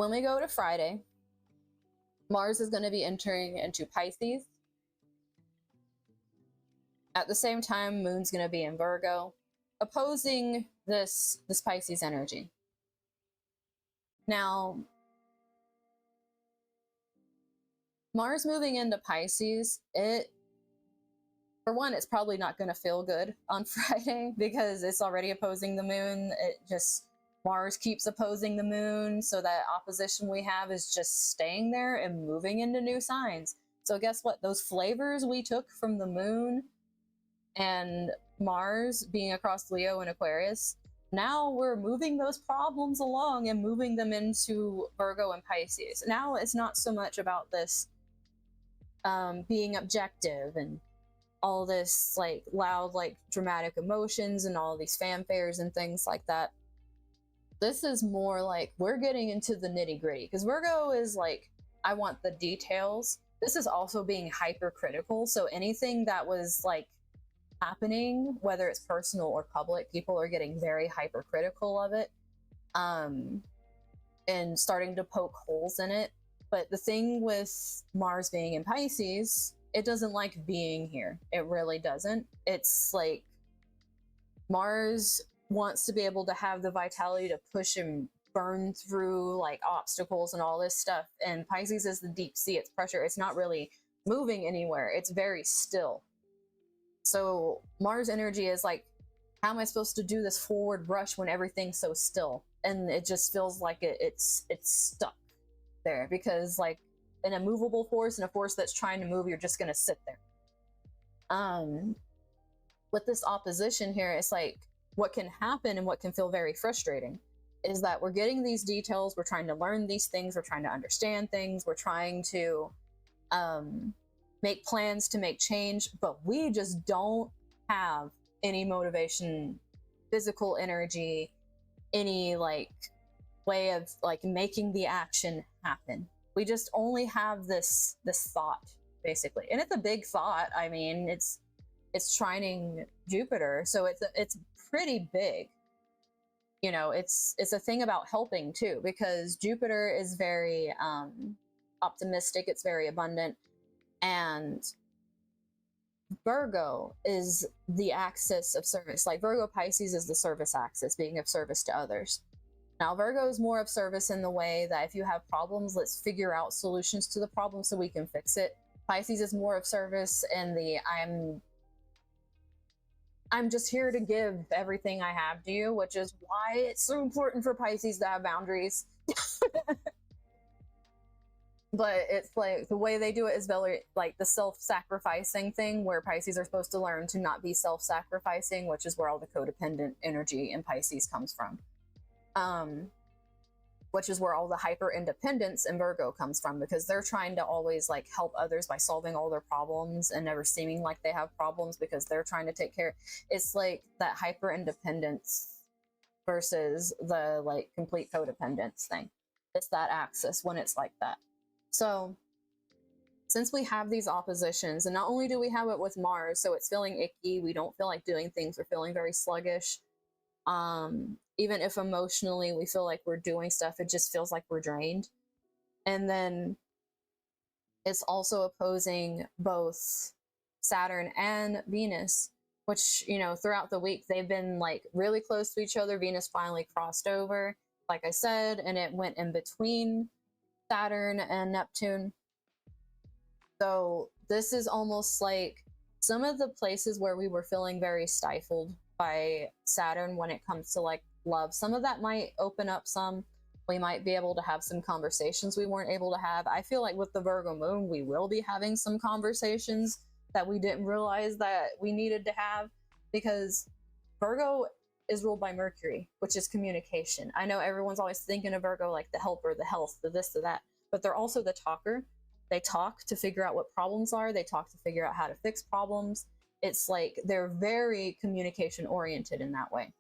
when we go to Friday, Mars is going to be entering into Pisces. At the same time, Moon's going to be in Virgo, opposing this Pisces energy. Now, Mars moving into Pisces, for one, it's probably not going to feel good on Friday because it's already opposing the Moon. Mars keeps opposing the Moon, so that opposition we have is just staying there and moving into new signs. So guess what? Those flavors we took from the Moon and Mars being across Leo and Aquarius, now we're moving those problems along and moving them into Virgo and Pisces. Now it's not so much about this being objective and all this like loud, like dramatic emotions and all these fanfares and things like that. This is more like we're getting into the nitty-gritty, because Virgo is like, I want the details. This is also being hypercritical, so anything that was like happening, whether it's personal or public, people are getting very hypercritical of it, and starting to poke holes in it. But the thing with Mars being in Pisces, it doesn't like being here. It really doesn't. It's like Mars wants to be able to have the vitality to push and burn through like obstacles and all this stuff. And Pisces is the deep sea, it's pressure. It's not really moving anywhere. It's very still. So Mars energy is like, how am I supposed to do this forward rush when everything's so still? And it just feels like it's stuck there, because like an immovable force and a force that's trying to move, you're just gonna sit there. With this opposition here, it's like what can happen and what can feel very frustrating is that we're getting these details, we're trying to learn these things, we're trying to understand things, we're trying to make plans to make change, but we just don't have any motivation, physical energy, any like way of like making the action happen. We just only have this thought, basically, and it's a big thought. I mean, it's trining Jupiter, so it's pretty big. You know, it's a thing about helping too, because Jupiter is very optimistic, it's very abundant, and Virgo is the axis of service. Like Virgo Pisces is the service axis, being of service to others. Now Virgo is more of service in the way that if you have problems, let's figure out solutions to the problem so we can fix it. Pisces is more of service and the I'm just here to give everything I have to you, which is why it's so important for Pisces to have boundaries. But it's like the way they do it is very like the self-sacrificing thing, where Pisces are supposed to learn to not be self-sacrificing, which is where all the codependent energy in Pisces comes from. Which is where all the hyper independence in Virgo comes from, because they're trying to always like help others by solving all their problems and never seeming like they have problems because they're trying to take care. It's like that hyper independence versus the like complete codependence thing. It's that axis when it's like that. So since we have these oppositions, and not only do we have it with Mars, so it's feeling icky, we don't feel like doing things, we're feeling very sluggish. Even if emotionally we feel like we're doing stuff, it just feels like we're drained. And then it's also opposing both Saturn and Venus, which, you know, throughout the week they've been like really close to each other. Venus finally crossed over, like I said, and it went in between Saturn and Neptune. So this is almost like some of the places where we were feeling very stifled by Saturn when it comes to like love, some of that might open up some. We might be able to have some conversations we weren't able to have. I feel like with the Virgo moon, we will be having some conversations that we didn't realize that we needed to have, because Virgo is ruled by Mercury, which is communication. I know everyone's always thinking of Virgo like the helper, the health, the this, the that, but they're also the talker. They talk to figure out what problems are. They talk to figure out how to fix problems. It's like they're very communication oriented in that way.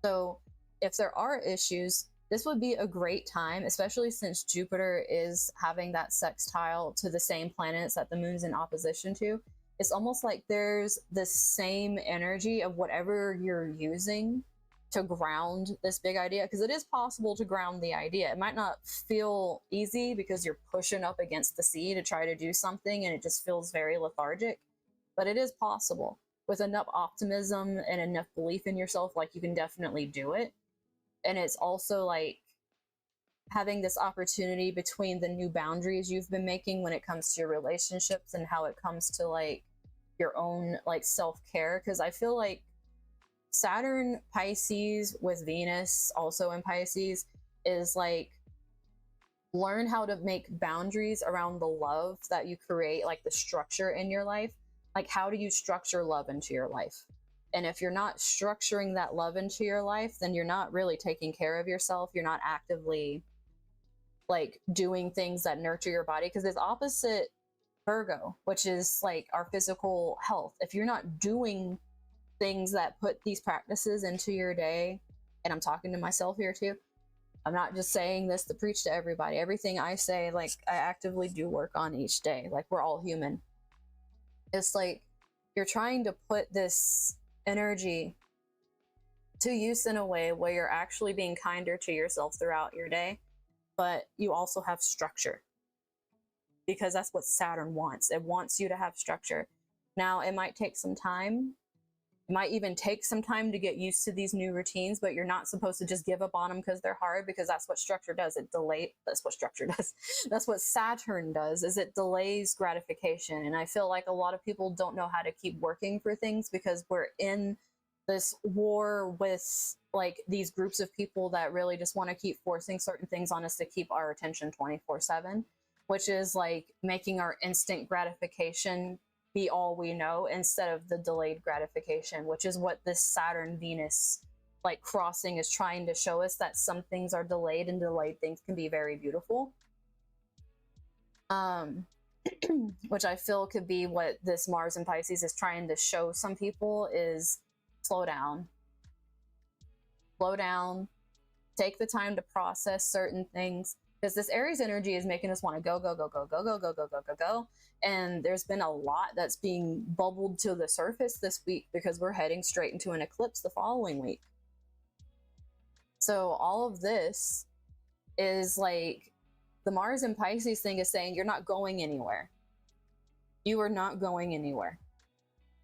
So if there are issues, this would be a great time, especially since Jupiter is having that sextile to the same planets that the moon's in opposition to. It's almost like there's the same energy of whatever you're using to ground this big idea, because it is possible to ground the idea. It might not feel easy because you're pushing up against the sea to try to do something and it just feels very lethargic, but it is possible. With enough optimism and enough belief in yourself, like, you can definitely do it. And it's also like having this opportunity between the new boundaries you've been making when it comes to your relationships and how it comes to like your own like self-care, because I feel like Saturn Pisces with Venus also in Pisces is like, learn how to make boundaries around the love that you create, like the structure in your life. Like, how do you structure love into your life? And if you're not structuring that love into your life, then you're not really taking care of yourself. You're not actively like doing things that nurture your body, because it's opposite Virgo, which is like our physical health. If you're not doing things that put these practices into your day, and I'm talking to myself here too, I'm not just saying this to preach to everybody. Everything I say, like, I actively do work on each day. Like, we're all human. It's like you're trying to put this energy to use in a way where you're actually being kinder to yourself throughout your day, but you also have structure, because that's what Saturn wants. It wants you to have structure. Now, it might take some time. It might even take some time to get used to these new routines, but you're not supposed to just give up on them because they're hard, because that's what structure does. That's what structure does. That's what Saturn does, is it delays gratification. And I feel like a lot of people don't know how to keep working for things because we're in this war with like these groups of people that really just want to keep forcing certain things on us to keep our attention 24/7, which is like making our instant gratification be all we know instead of the delayed gratification, which is what this Saturn Venus like crossing is trying to show us, that some things are delayed and delayed things can be very beautiful. Which I feel could be what this Mars in Pisces is trying to show some people, is slow down. Slow down. Take the time to process certain things, because this Aries energy is making us want to go, go, go, go, go, go, go, go, go, go, go. And there's been a lot that's being bubbled to the surface this week because we're heading straight into an eclipse the following week. So all of this is like, the Mars in Pisces thing is saying you're not going anywhere. You are not going anywhere.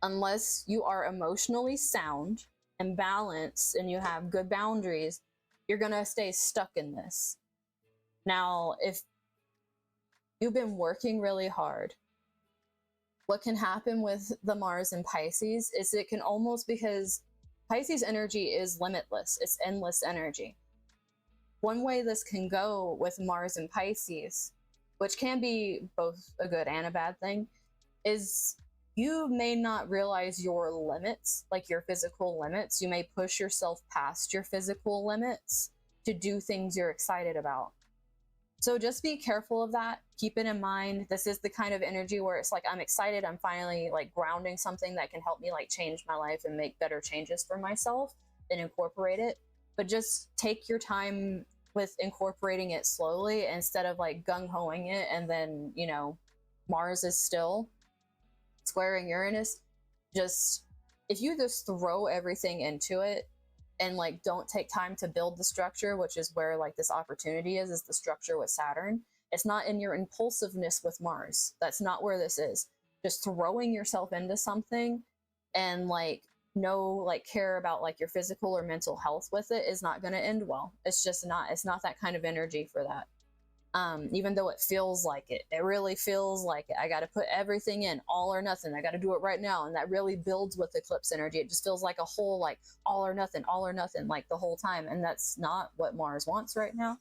Unless you are emotionally sound and balanced and you have good boundaries, you're going to stay stuck in this. Now, if you've been working really hard, what can happen with the Mars in Pisces is it can almost, because Pisces energy is limitless, it's endless energy. One way this can go with Mars in Pisces, which can be both a good and a bad thing, is you may not realize your limits, like your physical limits. You may push yourself past your physical limits to do things you're excited about. So just be careful of that. Keep it in mind. This is the kind of energy where it's like, I'm excited. I'm finally like grounding something that can help me like change my life and make better changes for myself and incorporate it. But just take your time with incorporating it slowly instead of like gung-hoing it. And then, you know, Mars is still squaring Uranus. Just, if you just throw everything into it and like don't take time to build the structure, which is where like this opportunity is the structure with Saturn. It's not in your impulsiveness with Mars. That's not where this is. Just throwing yourself into something and like no like care about like your physical or mental health with it is not going to end well. It's just not, it's not that kind of energy for that. Even though it feels like it really feels like it. I got to put everything in, all or nothing. I got to do it right now. And that really builds with eclipse energy. It just feels like a whole, like all or nothing, like the whole time. And that's not what Mars wants right now.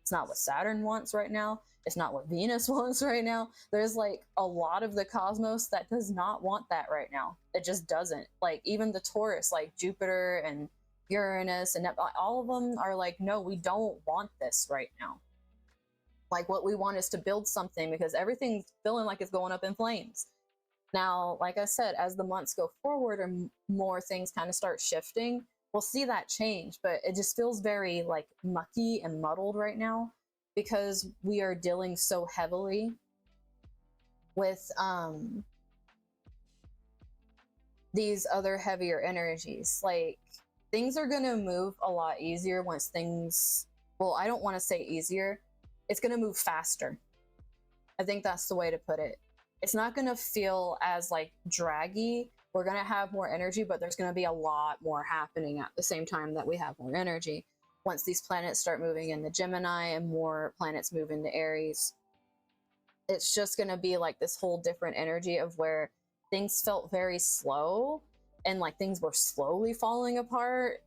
It's not what Saturn wants right now. It's not what Venus wants right now. There's like a lot of the cosmos that does not want that right now. It just doesn't. Like even the Taurus, like Jupiter and Uranus and all of them are like, no, we don't want this right now. Like what we want is to build something, because everything's feeling like it's going up in flames. Now, like I said, as the months go forward and more things kind of start shifting, we'll see that change. But it just feels very like mucky and muddled right now because we are dealing so heavily with these other heavier energies. Like things are going to move a lot easier once things, well, I don't want to say easier. It's going to move faster. I think that's the way to put it. It's not going to feel as like draggy. We're going to have more energy, but there's going to be a lot more happening at the same time that we have more energy. Once these planets start moving into Gemini and more planets move into Aries, it's just going to be like this whole different energy of where things felt very slow and like things were slowly falling apart.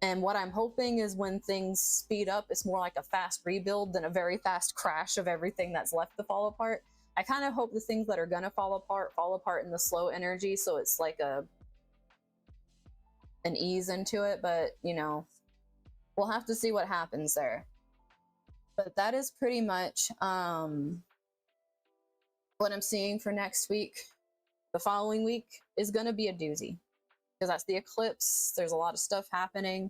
And what I'm hoping is when things speed up, it's more like a fast rebuild than a very fast crash of everything that's left to fall apart. I kind of hope the things that are going to fall apart in the slow energy, so it's like an ease into it. But, you know, we'll have to see what happens there. But that is pretty much what I'm seeing for next week. The following week is going to be a doozy because that's the eclipse. There's a lot of stuff happening.